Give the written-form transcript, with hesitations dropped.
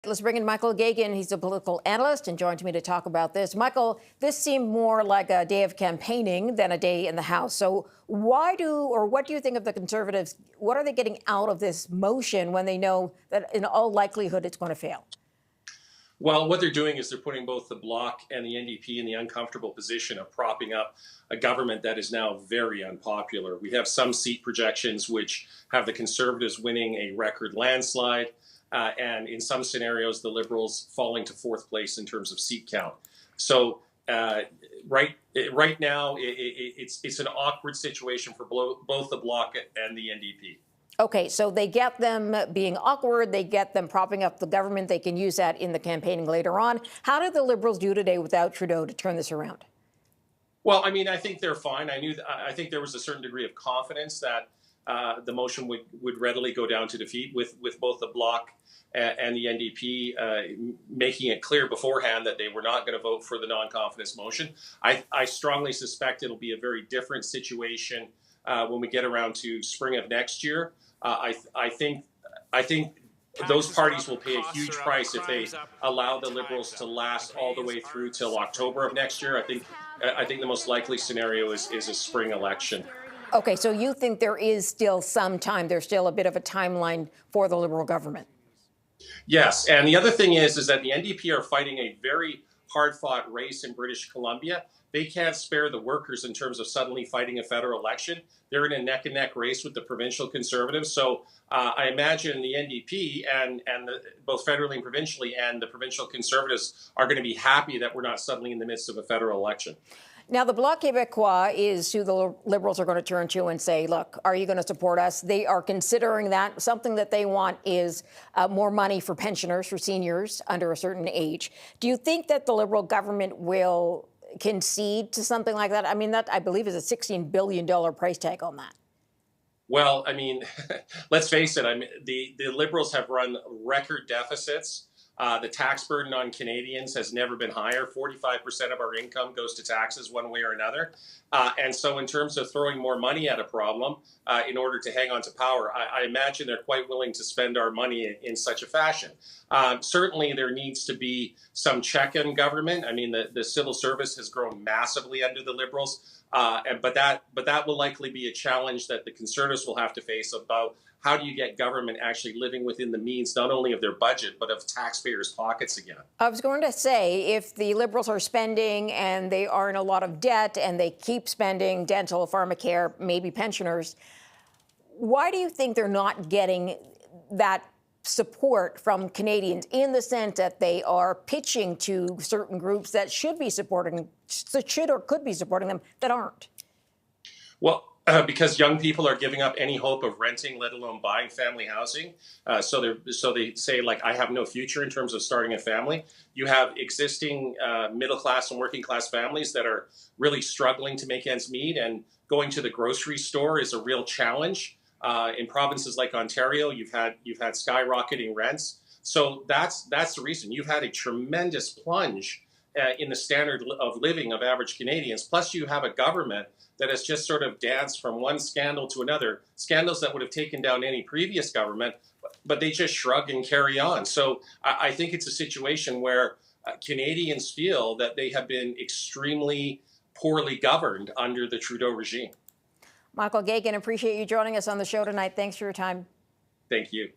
let's bring in Michael Gagan. He's a political analyst and joined me to talk about this. Michael, this seemed more like a day of campaigning than a day in the House. So what do you think of the Conservatives? What are they getting out of this motion when they know that in all likelihood it's going to fail? Well, what they're doing is they're putting both the Bloc and the NDP in the uncomfortable position of propping up a government that is now very unpopular. We have some seat projections which have the Conservatives winning a record landslide, and in some scenarios, the Liberals falling to fourth place in terms of seat count. So right now, it's an awkward situation for both the Bloc and the NDP. Okay, so they get them being awkward, they get them propping up the government, they can use that in the campaigning later on. How did the Liberals do today without Trudeau to turn this around? Well, I mean, I think they're fine. I think there was a certain degree of confidence that the motion would readily go down to defeat with both the Bloc and the NDP making it clear beforehand that they were not going to vote for the non-confidence motion. I strongly suspect it'll be a very different situation when we get around to spring of next year. I think those parties will pay a huge price if they allow the Liberals to last all the way through till October of next year. I think the most likely scenario is a spring election. Okay, so you think there is still some time, there's still a bit of a timeline for the Liberal government? Yes, and the other thing is that the NDP are fighting a very hard-fought race in British Columbia. They can't spare the workers in terms of suddenly fighting a federal election. They're in a neck-and-neck race with the provincial Conservatives. So I imagine the NDP and both federally and provincially and the provincial Conservatives are going to be happy that we're not suddenly in the midst of a federal election. Now, the Bloc Québécois is who the Liberals are going to turn to and say, look, are you going to support us? They are considering that. Something that they want is more money for pensioners, for seniors under a certain age. Do you think that the Liberal government will concede to something like that? I mean, that, I believe, is a $16 billion price tag on that. Well, I mean, let's face it. I mean, the Liberals have run record deficits. The tax burden on Canadians has never been higher. 45% of our income goes to taxes one way or another. And so in terms of throwing more money at a problem in order to hang on to power, I imagine they're quite willing to spend our money in such a fashion. Certainly, there needs to be some check in government. I mean, the civil service has grown massively under the Liberals, but that will likely be a challenge that the Conservatives will have to face about how do you get government actually living within the means, not only of their budget, but of taxpayers' pockets again? I was going to say, if the Liberals are spending and they are in a lot of debt and they keep spending dental, pharmacare, maybe pensioners, why do you think they're not getting that support from Canadians in the sense that they are pitching to certain groups that should be supporting, should or could be supporting them, that aren't? Well, because young people are giving up any hope of renting, let alone buying family housing. So they say, like, I have no future in terms of starting a family. You have existing middle class and working class families that are really struggling to make ends meet, and going to the grocery store is a real challenge. In provinces like Ontario, you've had skyrocketing rents. So that's the reason. You've had a tremendous plunge in the standard of living of average Canadians. Plus, you have a government that has just sort of danced from one scandal to another, scandals that would have taken down any previous government, but they just shrug and carry on. So I think it's a situation where Canadians feel that they have been extremely poorly governed under the Trudeau regime. Michael Gagan, appreciate you joining us on the show tonight. Thanks for your time. Thank you.